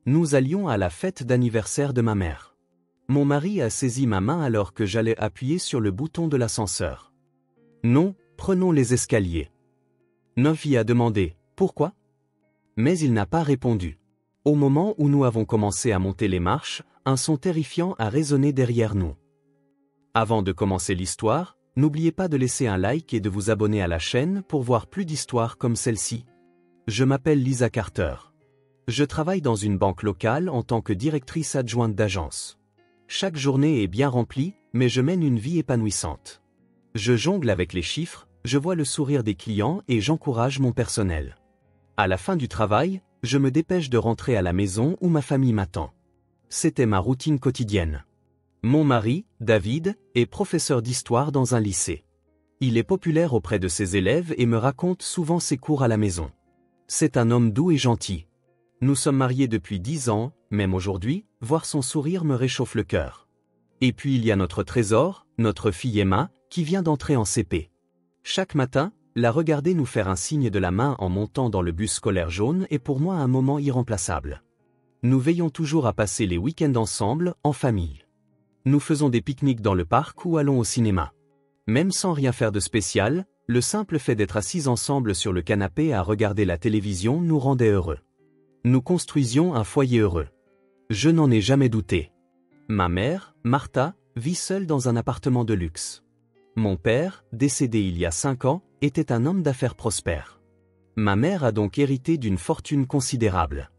Nous allions à la fête d'anniversaire de ma mère. Mon mari a saisi ma main alors que j'allais appuyer sur le bouton de l'ascenseur. Non, prenons les escaliers. Novi a demandé « Pourquoi ?» Mais il n'a pas répondu. Au moment où nous avons commencé à monter les marches, un son terrifiant a résonné derrière nous. Avant de commencer l'histoire, n'oubliez pas de laisser un like et de vous abonner à la chaîne pour voir plus d'histoires comme celle-ci. Je m'appelle Lisa Carter. Je travaille dans une banque locale en tant que directrice adjointe d'agence. Chaque journée est bien remplie, mais je mène une vie épanouissante. Je jongle avec les chiffres, je vois le sourire des clients et j'encourage mon personnel. À la fin du travail, je me dépêche de rentrer à la maison où ma famille m'attend. C'était ma routine quotidienne. Mon mari, David, est professeur d'histoire dans un lycée. Il est populaire auprès de ses élèves et me raconte souvent ses cours à la maison. C'est un homme doux et gentil. Nous sommes mariés depuis 10 ans, même aujourd'hui, voir son sourire me réchauffe le cœur. Et puis il y a notre trésor, notre fille Emma, qui vient d'entrer en CP. Chaque matin, la regarder nous faire un signe de la main en montant dans le bus scolaire jaune est pour moi un moment irremplaçable. Nous veillons toujours à passer les week-ends ensemble, en famille. Nous faisons des pique-niques dans le parc ou allons au cinéma. Même sans rien faire de spécial, le simple fait d'être assis ensemble sur le canapé à regarder la télévision nous rendait heureux. Nous construisions un foyer heureux. Je n'en ai jamais douté. Ma mère, Martha, vit seule dans un appartement de luxe. Mon père, décédé il y a 5 ans, était un homme d'affaires prospère. Ma mère a donc hérité d'une fortune considérable.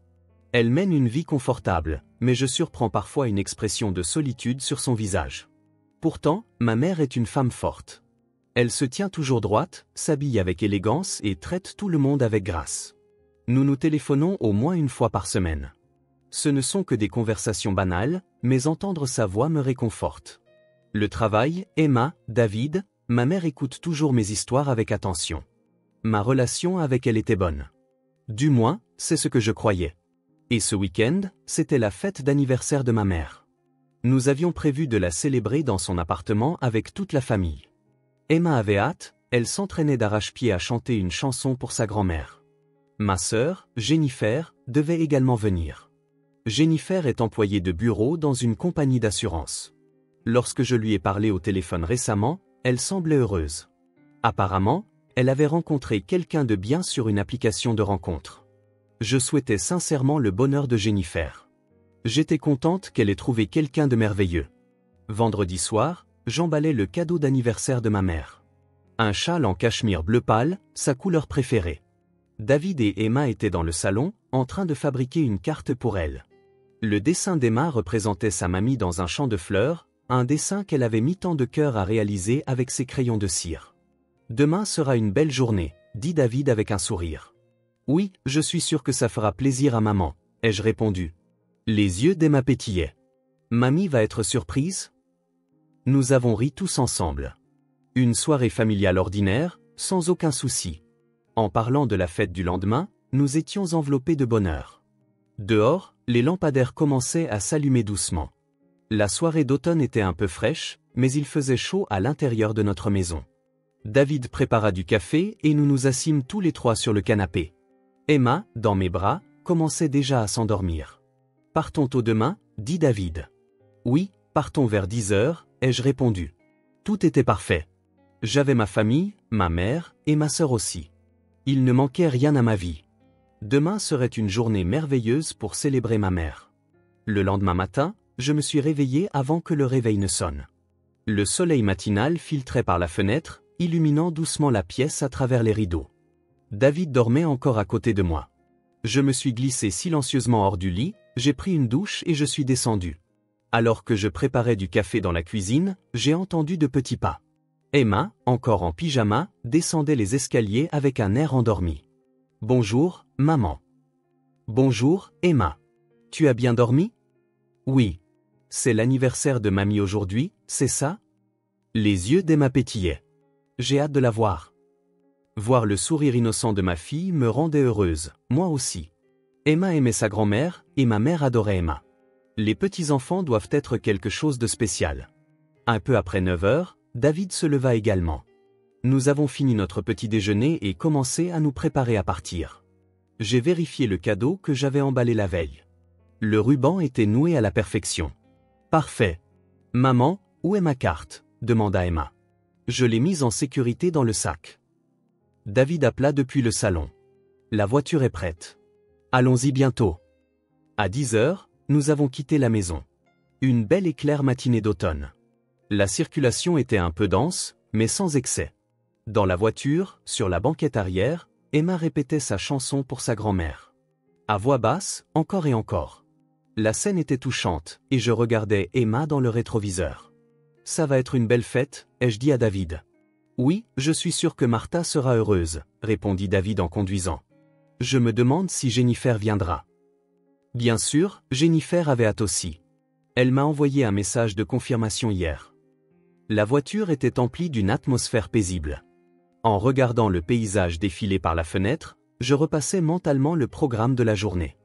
Elle mène une vie confortable, mais je surprends parfois une expression de solitude sur son visage. Pourtant, ma mère est une femme forte. Elle se tient toujours droite, s'habille avec élégance et traite tout le monde avec grâce. Nous nous téléphonons au moins une fois par semaine. Ce ne sont que des conversations banales, mais entendre sa voix me réconforte. Le travail, Emma, David, ma mère écoute toujours mes histoires avec attention. Ma relation avec elle était bonne. Du moins, c'est ce que je croyais. Et ce week-end, c'était la fête d'anniversaire de ma mère. Nous avions prévu de la célébrer dans son appartement avec toute la famille. Emma avait hâte, elle s'entraînait d'arrache-pied à chanter une chanson pour sa grand-mère. Ma sœur, Jennifer, devait également venir. Jennifer est employée de bureau dans une compagnie d'assurance. Lorsque je lui ai parlé au téléphone récemment, elle semblait heureuse. Apparemment, elle avait rencontré quelqu'un de bien sur une application de rencontre. Je souhaitais sincèrement le bonheur de Jennifer. J'étais contente qu'elle ait trouvé quelqu'un de merveilleux. Vendredi soir, j'emballais le cadeau d'anniversaire de ma mère. Un châle en cachemire bleu pâle, sa couleur préférée. David et Emma étaient dans le salon, en train de fabriquer une carte pour elle. Le dessin d'Emma représentait sa mamie dans un champ de fleurs, un dessin qu'elle avait mis tant de cœur à réaliser avec ses crayons de cire. Demain sera une belle journée, dit David avec un sourire. Oui, je suis sûr que ça fera plaisir à maman, ai-je répondu. Les yeux d'Emma pétillaient. Mamie va être surprise? Nous avons ri tous ensemble. Une soirée familiale ordinaire, sans aucun souci. En parlant de la fête du lendemain, nous étions enveloppés de bonheur. Dehors, les lampadaires commençaient à s'allumer doucement. La soirée d'automne était un peu fraîche, mais il faisait chaud à l'intérieur de notre maison. David prépara du café et nous nous assîmes tous les trois sur le canapé. Emma, dans mes bras, commençait déjà à s'endormir. « Partons tôt demain ?» dit David. « Oui, partons vers 10 heures », ai-je répondu. Tout était parfait. J'avais ma famille, ma mère, et ma sœur aussi. Il ne manquait rien à ma vie. Demain serait une journée merveilleuse pour célébrer ma mère. Le lendemain matin, je me suis réveillé avant que le réveil ne sonne. Le soleil matinal filtrait par la fenêtre, illuminant doucement la pièce à travers les rideaux. David dormait encore à côté de moi. Je me suis glissé silencieusement hors du lit, j'ai pris une douche et je suis descendu. Alors que je préparais du café dans la cuisine, j'ai entendu de petits pas. Emma, encore en pyjama, descendait les escaliers avec un air endormi. « Bonjour, maman. »« Bonjour, Emma. Tu as bien dormi ?»« Oui. C'est l'anniversaire de mamie aujourd'hui, c'est ça ?» Les yeux d'Emma pétillaient. J'ai hâte de la voir. Voir le sourire innocent de ma fille me rendait heureuse, moi aussi. Emma aimait sa grand-mère, et ma mère adorait Emma. Les petits-enfants doivent être quelque chose de spécial. Un peu après 9 heures, David se leva également. Nous avons fini notre petit déjeuner et commencé à nous préparer à partir. J'ai vérifié le cadeau que j'avais emballé la veille. Le ruban était noué à la perfection. Parfait. Maman, où est ma carte? Demanda Emma. Je l'ai mise en sécurité dans le sac. David appela depuis le salon. La voiture est prête. Allons-y bientôt. À 10 heures, nous avons quitté la maison. Une belle et claire matinée d'automne. La circulation était un peu dense, mais sans excès. Dans la voiture, sur la banquette arrière, Emma répétait sa chanson pour sa grand-mère. À voix basse, encore et encore. La scène était touchante, et je regardais Emma dans le rétroviseur. Ça va être une belle fête, ai-je dit à David. Oui, je suis sûr que Martha sera heureuse, répondit David en conduisant. Je me demande si Jennifer viendra. Bien sûr, Jennifer avait hâte aussi. Elle m'a envoyé un message de confirmation hier. La voiture était emplie d'une atmosphère paisible. En regardant le paysage défiler par la fenêtre, je repassais mentalement le programme de la journée.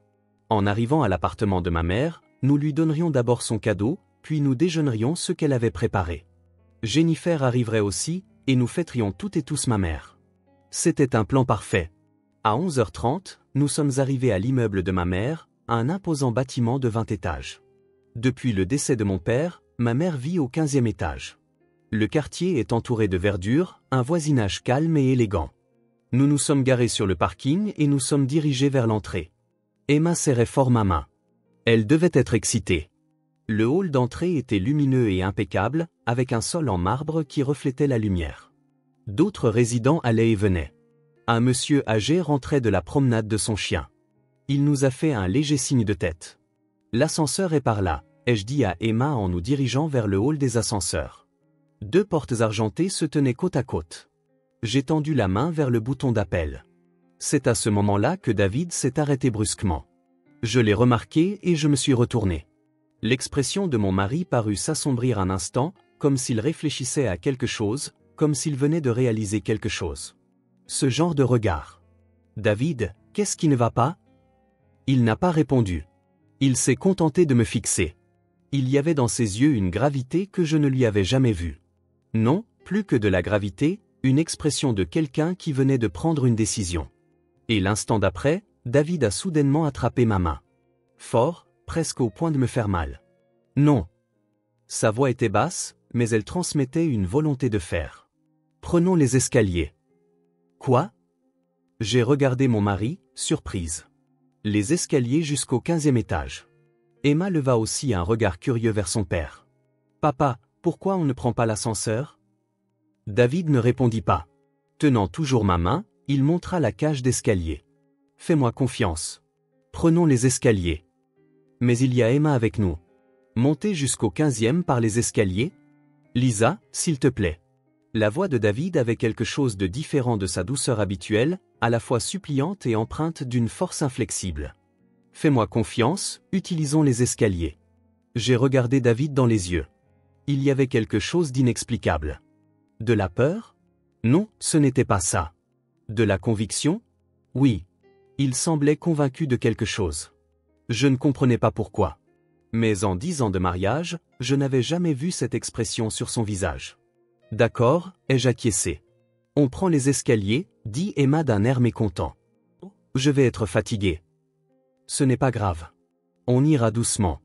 En arrivant à l'appartement de ma mère, nous lui donnerions d'abord son cadeau, puis nous déjeunerions ce qu'elle avait préparé. Jennifer arriverait aussi, et nous fêterions toutes et tous ma mère. C'était un plan parfait. À 11h30, nous sommes arrivés à l'immeuble de ma mère, un imposant bâtiment de 20 étages. Depuis le décès de mon père, ma mère vit au 15e étage. Le quartier est entouré de verdure, un voisinage calme et élégant. Nous nous sommes garés sur le parking et nous sommes dirigés vers l'entrée. Emma serrait fort ma main. Elle devait être excitée. Le hall d'entrée était lumineux et impeccable, avec un sol en marbre qui reflétait la lumière. D'autres résidents allaient et venaient. Un monsieur âgé rentrait de la promenade de son chien. Il nous a fait un léger signe de tête. L'ascenseur est par là, ai-je dit à Emma en nous dirigeant vers le hall des ascenseurs. 2 portes argentées se tenaient côte à côte. J'ai tendu la main vers le bouton d'appel. C'est à ce moment-là que David s'est arrêté brusquement. Je l'ai remarqué et je me suis retourné. L'expression de mon mari parut s'assombrir un instant, comme s'il réfléchissait à quelque chose, comme s'il venait de réaliser quelque chose. Ce genre de regard. David, qu'est-ce qui ne va pas? Il n'a pas répondu. Il s'est contenté de me fixer. Il y avait dans ses yeux une gravité que je ne lui avais jamais vue. Non, plus que de la gravité, une expression de quelqu'un qui venait de prendre une décision. Et l'instant d'après, David a soudainement attrapé ma main. Fort, presque au point de me faire mal. Non. Sa voix était basse, mais elle transmettait une volonté de faire. Prenons les escaliers. Quoi? J'ai regardé mon mari, surprise. Les escaliers jusqu'au 15e étage. Emma leva aussi un regard curieux vers son père. Papa, pourquoi on ne prend pas l'ascenseur? David ne répondit pas. Tenant toujours ma main, il montra la cage d'escalier. Fais-moi confiance. Prenons les escaliers. Mais il y a Emma avec nous. Montez jusqu'au 15e par les escaliers? Lisa, s'il te plaît. La voix de David avait quelque chose de différent de sa douceur habituelle, à la fois suppliante et empreinte d'une force inflexible. Fais-moi confiance, utilisons les escaliers. J'ai regardé David dans les yeux. Il y avait quelque chose d'inexplicable. De la peur? Non, ce n'était pas ça. De la conviction? Oui. Il semblait convaincu de quelque chose. Je ne comprenais pas pourquoi. Mais en 10 ans de mariage, je n'avais jamais vu cette expression sur son visage. D'accord, ai-je acquiescé. On prend les escaliers, dit Emma d'un air mécontent. Je vais être fatigué. Ce n'est pas grave. On ira doucement.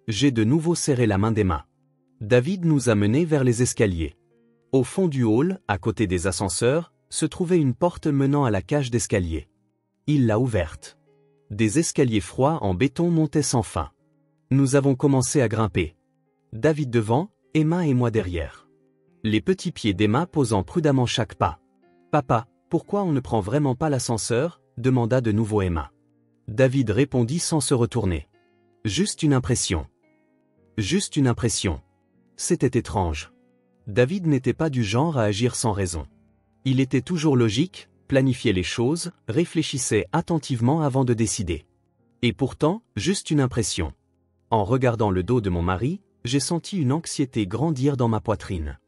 J'ai de nouveau serré la main d'Emma. David nous a menés vers les escaliers. Au fond du hall, à côté des ascenseurs, se trouvait une porte menant à la cage d'escalier. Il l'a ouverte. Des escaliers froids en béton montaient sans fin. Nous avons commencé à grimper. David devant, Emma et moi derrière. Les petits pieds d'Emma posant prudemment chaque pas. Papa, pourquoi on ne prend vraiment pas l'ascenseur? Demanda de nouveau Emma. David répondit sans se retourner. Juste une impression. Juste une impression. C'était étrange. David n'était pas du genre à agir sans raison. Il était toujours logique, planifiait les choses, réfléchissait attentivement avant de décider. Et pourtant, juste une impression. En regardant le dos de mon mari, j'ai senti une anxiété grandir dans ma poitrine.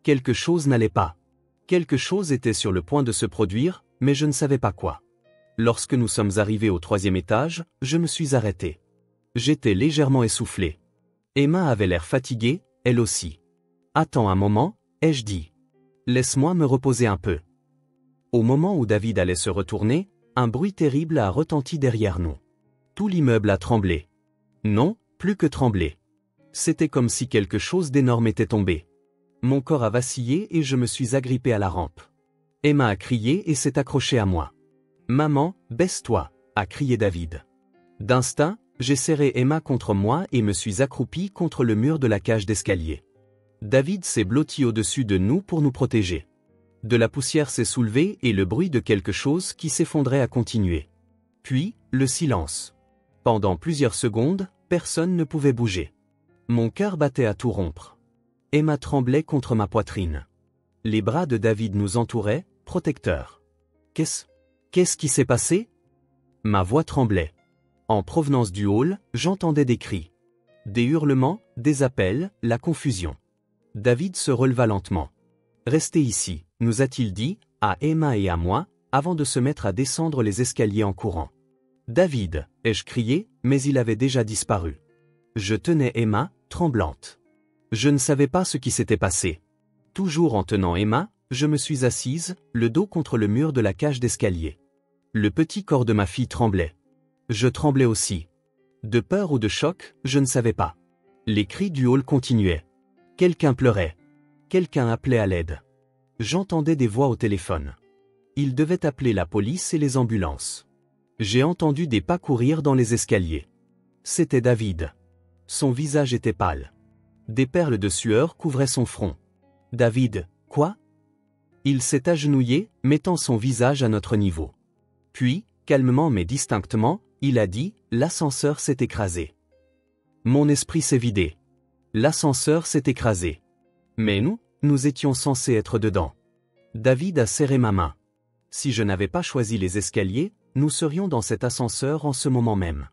Quelque chose n'allait pas. Quelque chose était sur le point de se produire, mais je ne savais pas quoi. Lorsque nous sommes arrivés au 3e étage, je me suis arrêté. J'étais légèrement essoufflé. Emma avait l'air fatiguée, elle aussi. Attends un moment, ai-je dit. Laisse-moi me reposer un peu. Au moment où David allait se retourner, un bruit terrible a retenti derrière nous. Tout l'immeuble a tremblé. Non, plus que trembler. C'était comme si quelque chose d'énorme était tombé. Mon corps a vacillé et je me suis agrippé à la rampe. Emma a crié et s'est accrochée à moi. Maman, baisse-toi, a crié David. D'instinct, j'ai serré Emma contre moi et me suis accroupi contre le mur de la cage d'escalier. David s'est blotti au-dessus de nous pour nous protéger. De la poussière s'est soulevée et le bruit de quelque chose qui s'effondrait a continué. Puis, le silence. Pendant plusieurs secondes, personne ne pouvait bouger. Mon cœur battait à tout rompre. Emma tremblait contre ma poitrine. Les bras de David nous entouraient, protecteurs. Qu'est-ce qui s'est passé? Ma voix tremblait. En provenance du hall, j'entendais des cris. Des hurlements, des appels, la confusion. David se releva lentement. Restez ici, nous a-t-il dit, à Emma et à moi, avant de se mettre à descendre les escaliers en courant. David, ai-je crié, mais il avait déjà disparu. Je tenais Emma, tremblante. Je ne savais pas ce qui s'était passé. Toujours en tenant Emma, je me suis assise, le dos contre le mur de la cage d'escalier. Le petit corps de ma fille tremblait. Je tremblais aussi. De peur ou de choc, je ne savais pas. Les cris du hall continuaient. Quelqu'un pleurait. Quelqu'un appelait à l'aide. J'entendais des voix au téléphone. Il devait appeler la police et les ambulances. J'ai entendu des pas courir dans les escaliers. C'était David. Son visage était pâle. Des perles de sueur couvraient son front. David, quoi? Il s'est agenouillé, mettant son visage à notre niveau. Puis, calmement mais distinctement, il a dit, l'ascenseur s'est écrasé. Mon esprit s'est vidé. L'ascenseur s'est écrasé. Mais nous étions censés être dedans. David a serré ma main. Si je n'avais pas choisi les escaliers, nous serions dans cet ascenseur en ce moment même.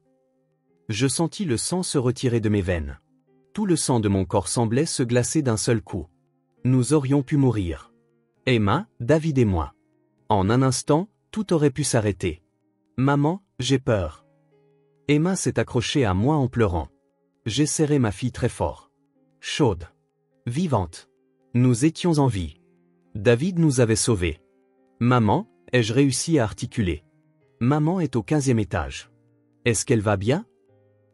Je sentis le sang se retirer de mes veines. Tout le sang de mon corps semblait se glacer d'un seul coup. Nous aurions pu mourir. Emma, David et moi. En un instant, tout aurait pu s'arrêter. Maman, j'ai peur. Emma s'est accrochée à moi en pleurant. J'ai serré ma fille très fort. Chaude. Vivante. Nous étions en vie. David nous avait sauvés. Maman, ai-je réussi à articuler? Maman est au 15e étage. Est-ce qu'elle va bien?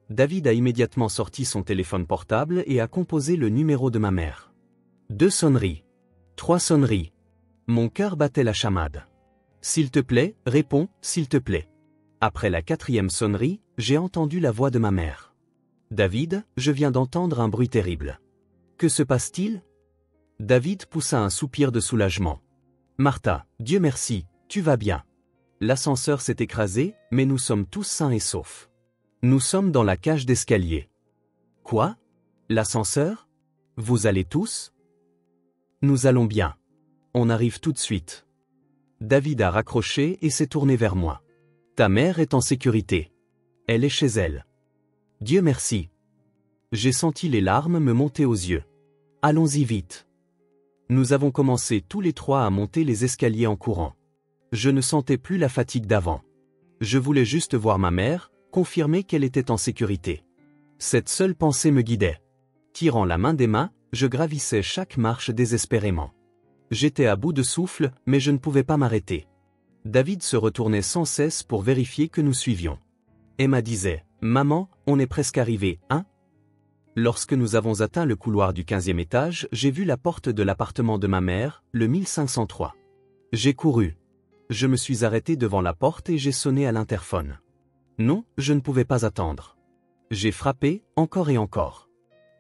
David a immédiatement sorti son téléphone portable et a composé le numéro de ma mère. 2 sonneries. 3 sonneries. Mon cœur battait la chamade. S'il te plaît, réponds, s'il te plaît. Après la 4e sonnerie, j'ai entendu la voix de ma mère. David, je viens d'entendre un bruit terrible. Que se passe-t-il? David poussa un soupir de soulagement. Martha, Dieu merci, tu vas bien. L'ascenseur s'est écrasé, mais nous sommes tous sains et saufs. Nous sommes dans la cage d'escalier. Quoi? L'ascenseur? Vous allez tous? Nous allons bien. On arrive tout de suite. David a raccroché et s'est tourné vers moi. Ta mère est en sécurité. Elle est chez elle. Dieu merci. J'ai senti les larmes me monter aux yeux. Allons-y vite. Nous avons commencé tous les 3 à monter les escaliers en courant. Je ne sentais plus la fatigue d'avant. Je voulais juste voir ma mère, confirmer qu'elle était en sécurité. Cette seule pensée me guidait. Tirant la main d'Emma, je gravissais chaque marche désespérément. J'étais à bout de souffle, mais je ne pouvais pas m'arrêter. David se retournait sans cesse pour vérifier que nous suivions. Emma disait, « Maman, on est presque arrivé, hein ?» Lorsque nous avons atteint le couloir du 15e étage, j'ai vu la porte de l'appartement de ma mère, le 1503. J'ai couru. Je me suis arrêté devant la porte et j'ai sonné à l'interphone. Non, je ne pouvais pas attendre. J'ai frappé, encore et encore.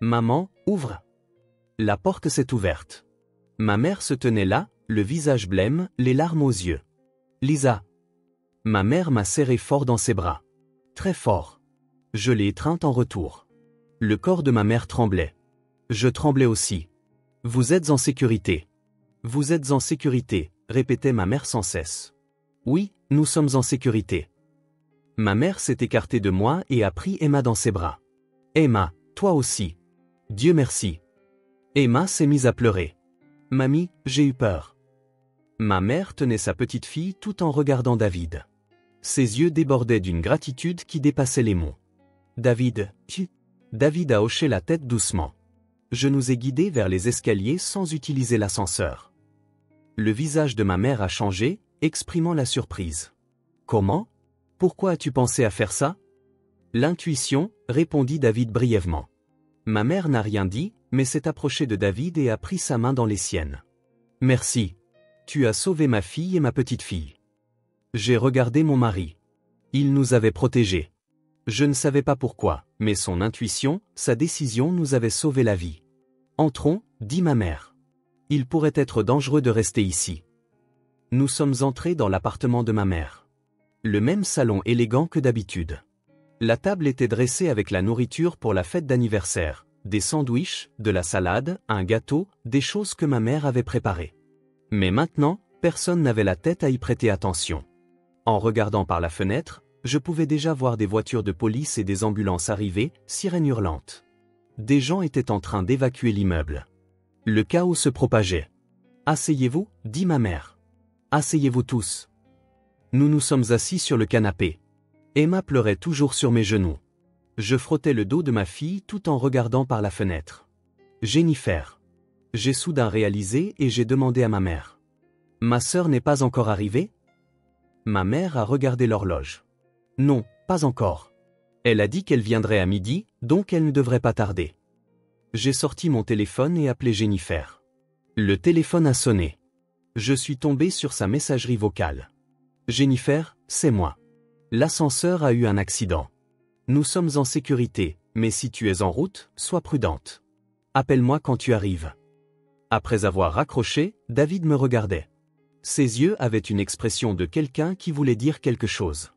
Maman, ouvre. La porte s'est ouverte. Ma mère se tenait là, le visage blême, les larmes aux yeux. Lisa. Ma mère m'a serré fort dans ses bras. Très fort. Je l'ai étreinte en retour. Le corps de ma mère tremblait. Je tremblais aussi. Vous êtes en sécurité. Vous êtes en sécurité, répétait ma mère sans cesse. Oui, nous sommes en sécurité. Ma mère s'est écartée de moi et a pris Emma dans ses bras. Emma, toi aussi. Dieu merci. Emma s'est mise à pleurer. Mamie, j'ai eu peur. Ma mère tenait sa petite fille tout en regardant David. Ses yeux débordaient d'une gratitude qui dépassait les mots. David, David a hoché la tête doucement. Je nous ai guidés vers les escaliers sans utiliser l'ascenseur. Le visage de ma mère a changé, exprimant la surprise. Comment? Pourquoi as-tu pensé à faire ça? L'intuition, répondit David brièvement. Ma mère n'a rien dit, mais s'est approchée de David et a pris sa main dans les siennes. Merci. Tu as sauvé ma fille et ma petite-fille. J'ai regardé mon mari. Il nous avait protégés. Je ne savais pas pourquoi, mais son intuition, sa décision nous avait sauvé la vie. Entrons, dit ma mère. Il pourrait être dangereux de rester ici. Nous sommes entrés dans l'appartement de ma mère. Le même salon élégant que d'habitude. La table était dressée avec la nourriture pour la fête d'anniversaire, des sandwichs, de la salade, un gâteau, des choses que ma mère avait préparées. Mais maintenant, personne n'avait la tête à y prêter attention. En regardant par la fenêtre, je pouvais déjà voir des voitures de police et des ambulances arriver, sirènes hurlantes. Des gens étaient en train d'évacuer l'immeuble. Le chaos se propageait. « Asseyez-vous, dit ma mère. Asseyez-vous tous. » Nous nous sommes assis sur le canapé. Emma pleurait toujours sur mes genoux. Je frottais le dos de ma fille tout en regardant par la fenêtre. « Jennifer. » J'ai soudain réalisé et j'ai demandé à ma mère. « Ma sœur n'est pas encore arrivée ?» Ma mère a regardé l'horloge. « Non, pas encore. Elle a dit qu'elle viendrait à midi, donc elle ne devrait pas tarder. » J'ai sorti mon téléphone et appelé Jennifer. Le téléphone a sonné. Je suis tombé sur sa messagerie vocale. « Jennifer, c'est moi. L'ascenseur a eu un accident. Nous sommes en sécurité, mais si tu es en route, sois prudente. Appelle-moi quand tu arrives. » Après avoir raccroché, David me regardait. Ses yeux avaient une expression de quelqu'un qui voulait dire quelque chose.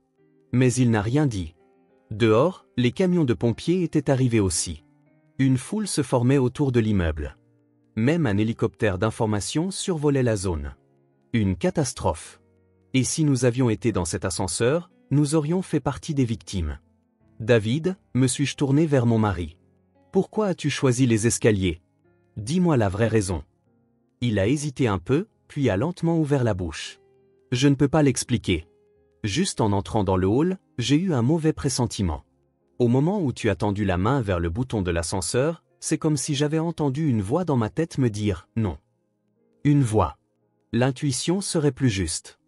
Mais il n'a rien dit. Dehors, les camions de pompiers étaient arrivés aussi. Une foule se formait autour de l'immeuble. Même un hélicoptère d'information survolait la zone. Une catastrophe. Et si nous avions été dans cet ascenseur, nous aurions fait partie des victimes. David, me suis-je tourné vers mon mari. Pourquoi as-tu choisi les escaliers? Dis-moi la vraie raison. Il a hésité un peu, puis a lentement ouvert la bouche. Je ne peux pas l'expliquer. Juste en entrant dans le hall, j'ai eu un mauvais pressentiment. Au moment où tu as tendu la main vers le bouton de l'ascenseur, c'est comme si j'avais entendu une voix dans ma tête me dire « non ». Une voix. L'intuition serait plus juste.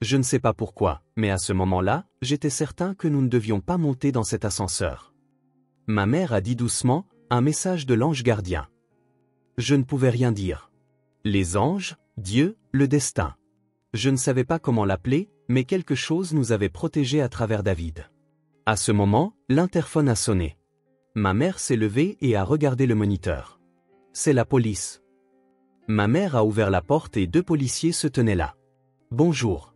Je ne sais pas pourquoi, mais à ce moment-là, j'étais certain que nous ne devions pas monter dans cet ascenseur. Ma mère a dit doucement, un message de l'ange gardien. Je ne pouvais rien dire. Les anges, Dieu, le destin. Je ne savais pas comment l'appeler, mais quelque chose nous avait protégés à travers David. À ce moment, l'interphone a sonné. Ma mère s'est levée et a regardé le moniteur. C'est la police. Ma mère a ouvert la porte et 2 policiers se tenaient là. Bonjour.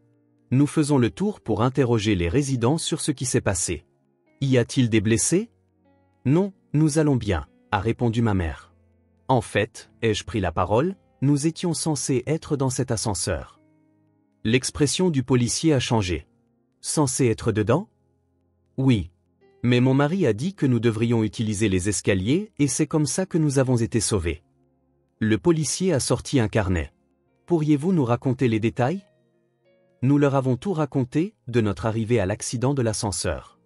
Nous faisons le tour pour interroger les résidents sur ce qui s'est passé. Y a-t-il des blessés? Non, nous allons bien, a répondu ma mère. En fait, ai-je pris la parole, nous étions censés être dans cet ascenseur. L'expression du policier a changé. Censé être dedans? Oui. Mais mon mari a dit que nous devrions utiliser les escaliers et c'est comme ça que nous avons été sauvés. Le policier a sorti un carnet. Pourriez-vous nous raconter les détails? Nous leur avons tout raconté, de notre arrivée à l'accident de l'ascenseur.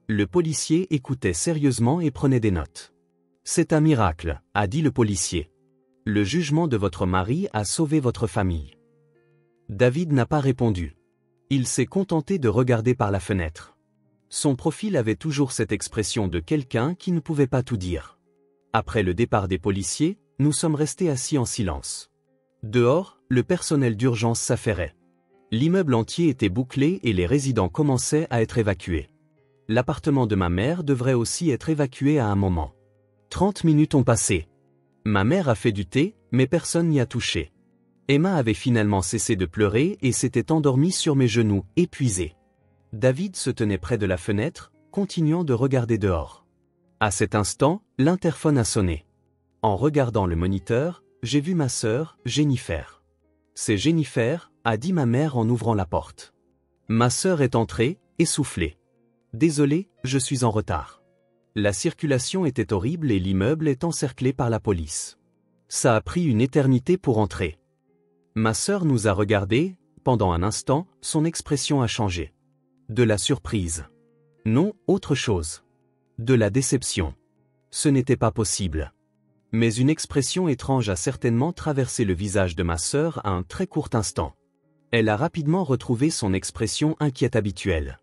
Le policier écoutait sérieusement et prenait des notes. C'est un miracle, a dit le policier. Le jugement de votre mari a sauvé votre famille. David n'a pas répondu. Il s'est contenté de regarder par la fenêtre. Son profil avait toujours cette expression de quelqu'un qui ne pouvait pas tout dire. Après le départ des policiers, nous sommes restés assis en silence. Dehors, le personnel d'urgence s'affairait. L'immeuble entier était bouclé et les résidents commençaient à être évacués. L'appartement de ma mère devrait aussi être évacué à un moment. 30 minutes ont passé. Ma mère a fait du thé, mais personne n'y a touché. Emma avait finalement cessé de pleurer et s'était endormie sur mes genoux, épuisée. David se tenait près de la fenêtre, continuant de regarder dehors. À cet instant, l'interphone a sonné. En regardant le moniteur, j'ai vu ma sœur, Jennifer. C'est Jennifer, a dit ma mère en ouvrant la porte. Ma sœur est entrée, essoufflée. Désolée, je suis en retard. La circulation était horrible et l'immeuble est encerclé par la police. Ça a pris une éternité pour entrer. Ma sœur nous a regardés, pendant un instant, son expression a changé. De la surprise. Non, autre chose. De la déception. Ce n'était pas possible. Mais une expression étrange a certainement traversé le visage de ma sœur à un très court instant. Elle a rapidement retrouvé son expression inquiète habituelle.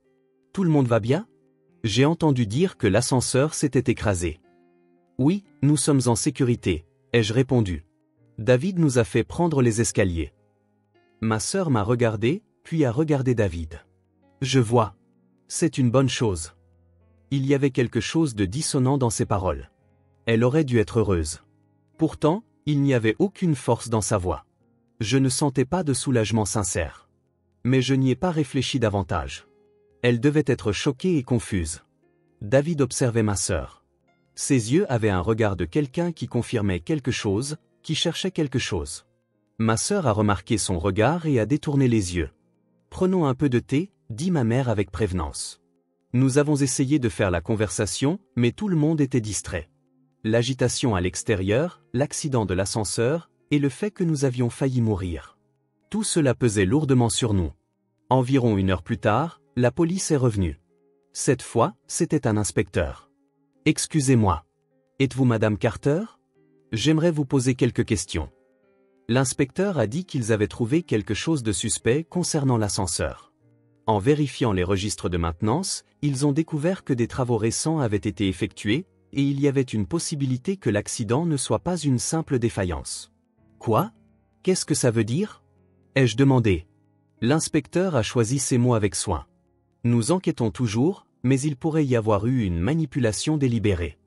Tout le monde va bien? J'ai entendu dire que l'ascenseur s'était écrasé. Oui, nous sommes en sécurité, ai-je répondu. David nous a fait prendre les escaliers. Ma sœur m'a regardé, puis a regardé David. Je vois. C'est une bonne chose. Il y avait quelque chose de dissonant dans ses paroles. Elle aurait dû être heureuse. Pourtant, il n'y avait aucune force dans sa voix. Je ne sentais pas de soulagement sincère. Mais je n'y ai pas réfléchi davantage. Elle devait être choquée et confuse. David observait ma sœur. Ses yeux avaient un regard de quelqu'un qui confirmait quelque chose, qui cherchait quelque chose. Ma sœur a remarqué son regard et a détourné les yeux. « Prenons un peu de thé », dit ma mère avec prévenance. Nous avons essayé de faire la conversation, mais tout le monde était distrait. L'agitation à l'extérieur, l'accident de l'ascenseur, et le fait que nous avions failli mourir. Tout cela pesait lourdement sur nous. Environ 1 heure plus tard, la police est revenue. Cette fois, c'était un inspecteur. « Excusez-moi. Êtes-vous Madame Carter ? J'aimerais vous poser quelques questions. » L'inspecteur a dit qu'ils avaient trouvé quelque chose de suspect concernant l'ascenseur. En vérifiant les registres de maintenance, ils ont découvert que des travaux récents avaient été effectués, et il y avait une possibilité que l'accident ne soit pas une simple défaillance. Quoi ? Qu'est-ce que ça veut dire ? Ai-je demandé. L'inspecteur a choisi ces mots avec soin. Nous enquêtons toujours, mais il pourrait y avoir eu une manipulation délibérée.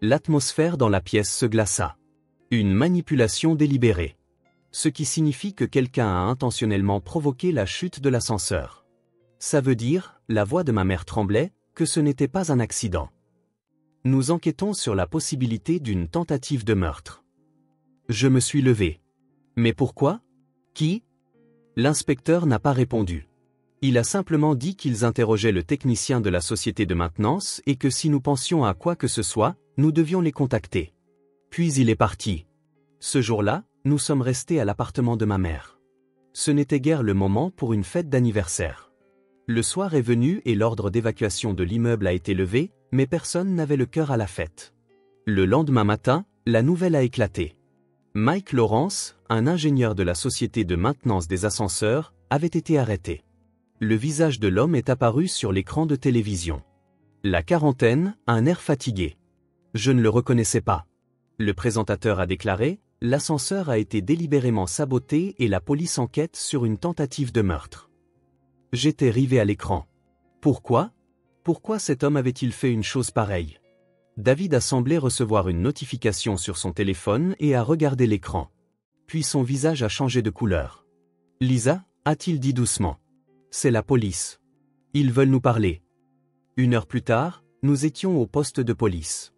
L'atmosphère dans la pièce se glaça. Une manipulation délibérée. Ce qui signifie que quelqu'un a intentionnellement provoqué la chute de l'ascenseur. Ça veut dire, la voix de ma mère tremblait, que ce n'était pas un accident. Nous enquêtons sur la possibilité d'une tentative de meurtre. Je me suis levé. Mais pourquoi ? Qui ? L'inspecteur n'a pas répondu. Il a simplement dit qu'ils interrogeaient le technicien de la société de maintenance et que si nous pensions à quoi que ce soit, nous devions les contacter. Puis il est parti. Ce jour-là, nous sommes restés à l'appartement de ma mère. Ce n'était guère le moment pour une fête d'anniversaire. Le soir est venu et l'ordre d'évacuation de l'immeuble a été levé, mais personne n'avait le cœur à la fête. Le lendemain matin, la nouvelle a éclaté. Mike Lawrence, un ingénieur de la société de maintenance des ascenseurs, avait été arrêté. Le visage de l'homme est apparu sur l'écran de télévision. La quarantaine, un air fatigué. Je ne le reconnaissais pas. Le présentateur a déclaré « L'ascenseur a été délibérément saboté et la police enquête sur une tentative de meurtre. » J'étais rivé à l'écran. Pourquoi ? Pourquoi cet homme avait-il fait une chose pareille ? David a semblé recevoir une notification sur son téléphone et a regardé l'écran. Puis son visage a changé de couleur. « Lisa » a-t-il dit doucement. « C'est la police. Ils veulent nous parler. » 1 heure plus tard, nous étions au poste de police.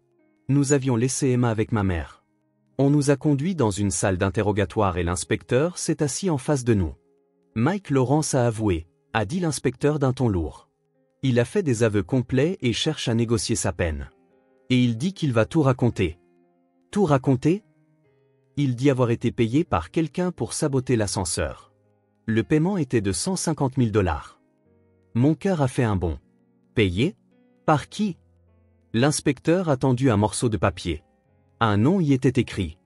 Nous avions laissé Emma avec ma mère. On nous a conduits dans une salle d'interrogatoire et l'inspecteur s'est assis en face de nous. Mike Lawrence a avoué, a dit l'inspecteur d'un ton lourd. Il a fait des aveux complets et cherche à négocier sa peine. Et il dit qu'il va tout raconter. Tout raconter ? Il dit avoir été payé par quelqu'un pour saboter l'ascenseur. Le paiement était de 150 000 $. Mon cœur a fait un bond. Payé ? Par qui ? L'inspecteur a tendu un morceau de papier. Un nom y était écrit.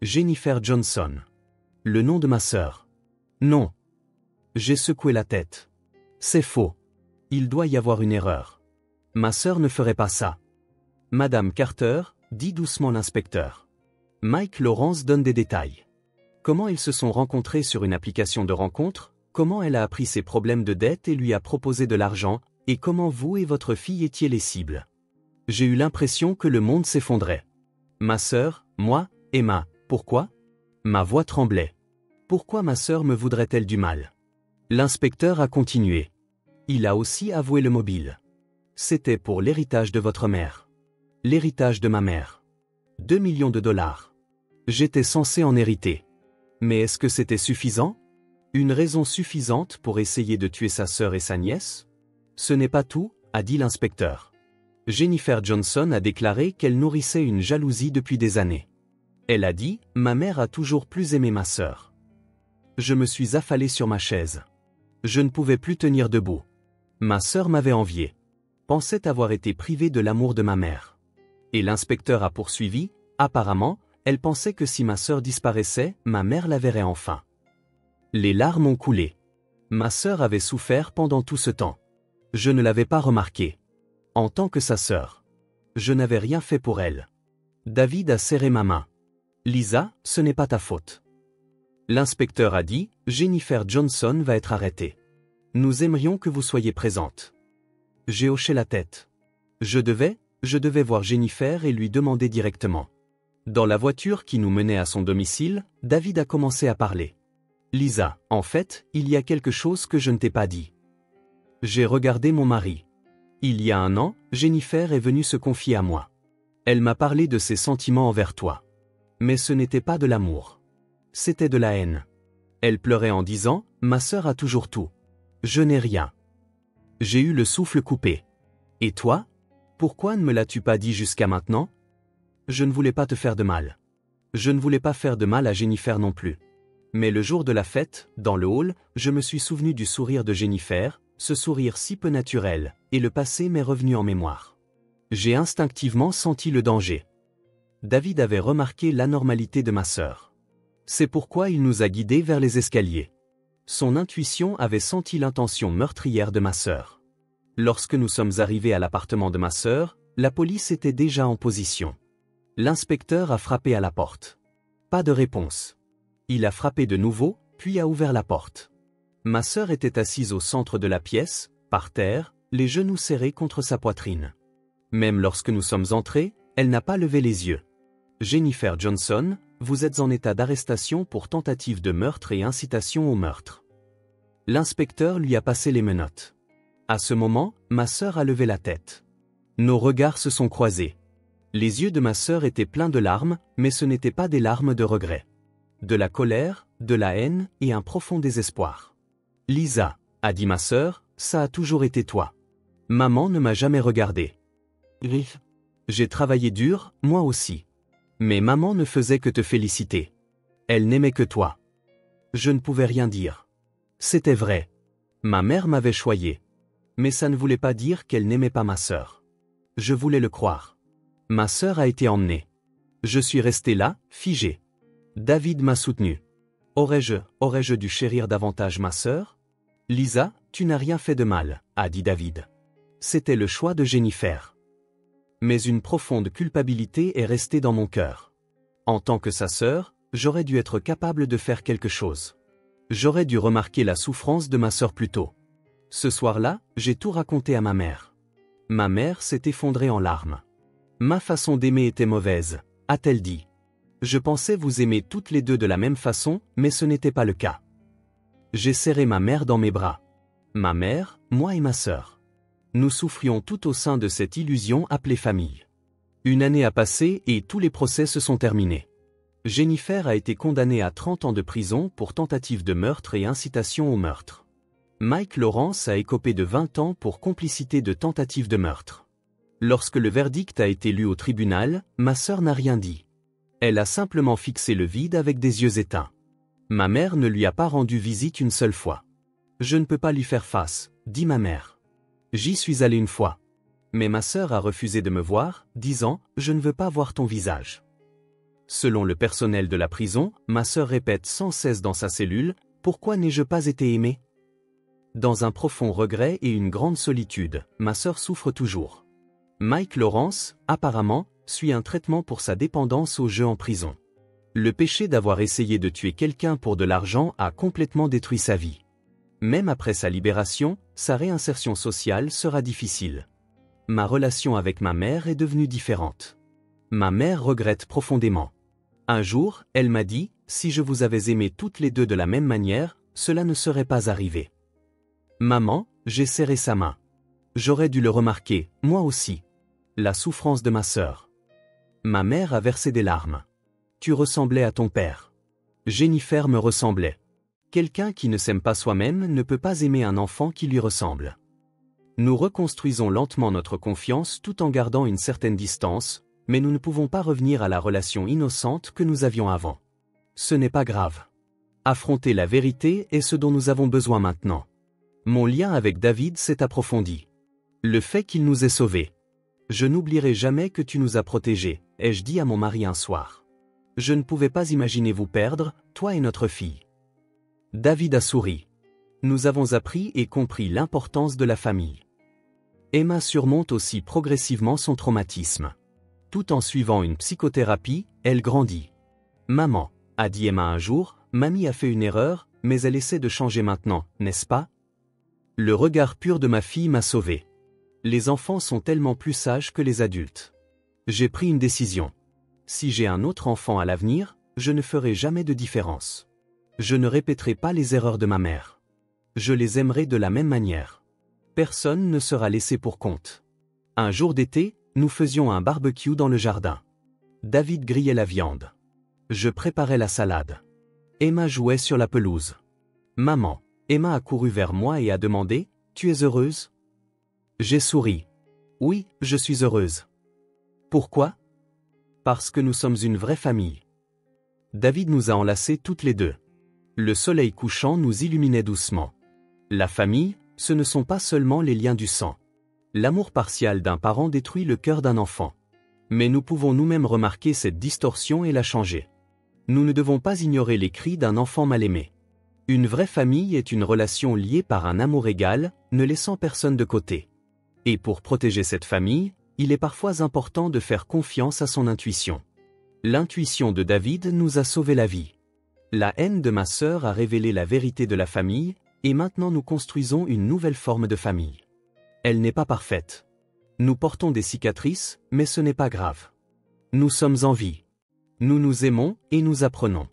Jennifer Johnson. Le nom de ma sœur. Non. J'ai secoué la tête. C'est faux. Il doit y avoir une erreur. Ma sœur ne ferait pas ça. Madame Carter, dit doucement l'inspecteur. Mike Lawrence donne des détails. Comment ils se sont rencontrés sur une application de rencontre, comment elle a appris ses problèmes de dette et lui a proposé de l'argent, et comment vous et votre fille étiez les cibles. J'ai eu l'impression que le monde s'effondrait. Ma sœur, moi, Emma, pourquoi ? Ma voix tremblait. Pourquoi ma sœur me voudrait-elle du mal ? L'inspecteur a continué. Il a aussi avoué le mobile. C'était pour l'héritage de votre mère. L'héritage de ma mère. 2 millions de $. J'étais censé en hériter. Mais est-ce que c'était suffisant ? Une raison suffisante pour essayer de tuer sa sœur et sa nièce ? Ce n'est pas tout, a dit l'inspecteur. Jennifer Johnson a déclaré qu'elle nourrissait une jalousie depuis des années. Elle a dit « Ma mère a toujours plus aimé ma sœur. » Je me suis affalé sur ma chaise. Je ne pouvais plus tenir debout. Ma sœur m'avait envié. Pensait avoir été privée de l'amour de ma mère. Et l'inspecteur a poursuivi « Apparemment, elle pensait que si ma sœur disparaissait, ma mère la verrait enfin. » Les larmes ont coulé. Ma sœur avait souffert pendant tout ce temps. Je ne l'avais pas remarqué. En tant que sa sœur. Je n'avais rien fait pour elle. David a serré ma main. Lisa, ce n'est pas ta faute. L'inspecteur a dit, Jennifer Johnson va être arrêtée. Nous aimerions que vous soyez présente. J'ai hoché la tête. Je devais voir Jennifer et lui demander directement. Dans la voiture qui nous menait à son domicile, David a commencé à parler. Lisa, en fait, il y a quelque chose que je ne t'ai pas dit. J'ai regardé mon mari. Il y a 1 an, Jennifer est venue se confier à moi. Elle m'a parlé de ses sentiments envers toi. Mais ce n'était pas de l'amour. C'était de la haine. Elle pleurait en disant, ma sœur a toujours tout. Je n'ai rien. J'ai eu le souffle coupé. Et toi? Pourquoi ne me l'as-tu pas dit jusqu'à maintenant? Je ne voulais pas te faire de mal. Je ne voulais pas faire de mal à Jennifer non plus. Mais le jour de la fête, dans le hall, je me suis souvenu du sourire de Jennifer, ce sourire si peu naturel, et le passé m'est revenu en mémoire. J'ai instinctivement senti le danger. David avait remarqué l'anormalité de ma sœur. C'est pourquoi il nous a guidés vers les escaliers. Son intuition avait senti l'intention meurtrière de ma sœur. Lorsque nous sommes arrivés à l'appartement de ma sœur, la police était déjà en position. L'inspecteur a frappé à la porte. Pas de réponse. Il a frappé de nouveau, puis a ouvert la porte. Ma sœur était assise au centre de la pièce, par terre, les genoux serrés contre sa poitrine. Même lorsque nous sommes entrés, elle n'a pas levé les yeux. Jennifer Johnson, vous êtes en état d'arrestation pour tentative de meurtre et incitation au meurtre. L'inspecteur lui a passé les menottes. À ce moment, ma sœur a levé la tête. Nos regards se sont croisés. Les yeux de ma sœur étaient pleins de larmes, mais ce n'étaient pas des larmes de regret. De la colère, de la haine et un profond désespoir. Lisa, a dit ma sœur, ça a toujours été toi. Maman ne m'a jamais regardé. J'ai travaillé dur, moi aussi. Mais maman ne faisait que te féliciter. Elle n'aimait que toi. Je ne pouvais rien dire. C'était vrai. Ma mère m'avait choyé. Mais ça ne voulait pas dire qu'elle n'aimait pas ma sœur. Je voulais le croire. Ma sœur a été emmenée. Je suis resté là, figé. David m'a soutenu. Aurais-je dû chérir davantage ma sœur? Lisa, tu n'as rien fait de mal, a dit David. C'était le choix de Jennifer. Mais une profonde culpabilité est restée dans mon cœur. En tant que sa sœur, j'aurais dû être capable de faire quelque chose. J'aurais dû remarquer la souffrance de ma sœur plus tôt. Ce soir-là, j'ai tout raconté à ma mère. Ma mère s'est effondrée en larmes. Ma façon d'aimer était mauvaise, a-t-elle dit. Je pensais vous aimer toutes les deux de la même façon, mais ce n'était pas le cas. J'ai serré ma mère dans mes bras. Ma mère, moi et ma sœur. Nous souffrions tout au sein de cette illusion appelée famille. 1 année a passé et tous les procès se sont terminés. Jennifer a été condamnée à 30 ans de prison pour tentative de meurtre et incitation au meurtre. Mike Lawrence a écopé de 20 ans pour complicité de tentative de meurtre. Lorsque le verdict a été lu au tribunal, ma sœur n'a rien dit. Elle a simplement fixé le vide avec des yeux éteints. Ma mère ne lui a pas rendu visite une seule fois. Je ne peux pas lui faire face, dit ma mère. J'y suis allé 1 fois. Mais ma sœur a refusé de me voir, disant « Je ne veux pas voir ton visage ». Selon le personnel de la prison, ma sœur répète sans cesse dans sa cellule « Pourquoi n'ai-je pas été aimée ?» Dans un profond regret et une grande solitude, ma sœur souffre toujours. Mike Lawrence, apparemment, suit un traitement pour sa dépendance aux jeux en prison. Le péché d'avoir essayé de tuer quelqu'un pour de l'argent a complètement détruit sa vie. Même après sa libération, sa réinsertion sociale sera difficile. Ma relation avec ma mère est devenue différente. Ma mère regrette profondément. Un jour, elle m'a dit, si je vous avais aimé toutes les deux de la même manière, cela ne serait pas arrivé. Maman, j'ai serré sa main. J'aurais dû le remarquer, moi aussi. La souffrance de ma sœur. Ma mère a versé des larmes. Tu ressemblais à ton père. Jennifer me ressemblait. Quelqu'un qui ne s'aime pas soi-même ne peut pas aimer un enfant qui lui ressemble. Nous reconstruisons lentement notre confiance tout en gardant une certaine distance, mais nous ne pouvons pas revenir à la relation innocente que nous avions avant. Ce n'est pas grave. Affronter la vérité est ce dont nous avons besoin maintenant. Mon lien avec David s'est approfondi. Le fait qu'il nous ait sauvés. Je n'oublierai jamais que tu nous as protégés, ai-je dit à mon mari un soir. Je ne pouvais pas imaginer vous perdre, toi et notre fille. David a souri. Nous avons appris et compris l'importance de la famille. Emma surmonte aussi progressivement son traumatisme. Tout en suivant une psychothérapie, elle grandit. Maman, a dit Emma un jour, mamie a fait une erreur, mais elle essaie de changer maintenant, n'est-ce pas? Le regard pur de ma fille m'a sauvé. Les enfants sont tellement plus sages que les adultes. J'ai pris une décision. Si j'ai un autre enfant à l'avenir, je ne ferai jamais de différence. Je ne répéterai pas les erreurs de ma mère. Je les aimerai de la même manière. Personne ne sera laissé pour compte. Un jour d'été, nous faisions un barbecue dans le jardin. David grillait la viande. Je préparais la salade. Emma jouait sur la pelouse. Maman, Emma a couru vers moi et a demandé, « Tu es heureuse ?» J'ai souri. Oui, je suis heureuse. Pourquoi? Parce que nous sommes une vraie famille. David nous a enlacés toutes les deux. Le soleil couchant nous illuminait doucement. La famille, ce ne sont pas seulement les liens du sang. L'amour partial d'un parent détruit le cœur d'un enfant. Mais nous pouvons nous-mêmes remarquer cette distorsion et la changer. Nous ne devons pas ignorer les cris d'un enfant mal aimé. Une vraie famille est une relation liée par un amour égal, ne laissant personne de côté. Et pour protéger cette famille, il est parfois important de faire confiance à son intuition. L'intuition de David nous a sauvé la vie. La haine de ma sœur a révélé la vérité de la famille, et maintenant nous construisons une nouvelle forme de famille. Elle n'est pas parfaite. Nous portons des cicatrices, mais ce n'est pas grave. Nous sommes en vie. Nous nous aimons et nous apprenons.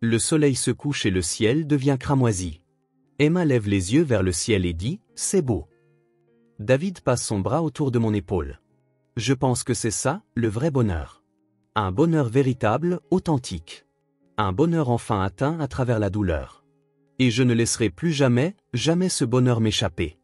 Le soleil se couche et le ciel devient cramoisi. Emma lève les yeux vers le ciel et dit « C'est beau ». David passe son bras autour de mon épaule. Je pense que c'est ça, le vrai bonheur. Un bonheur véritable, authentique. Un bonheur enfin atteint à travers la douleur. Et je ne laisserai plus jamais, jamais ce bonheur m'échapper.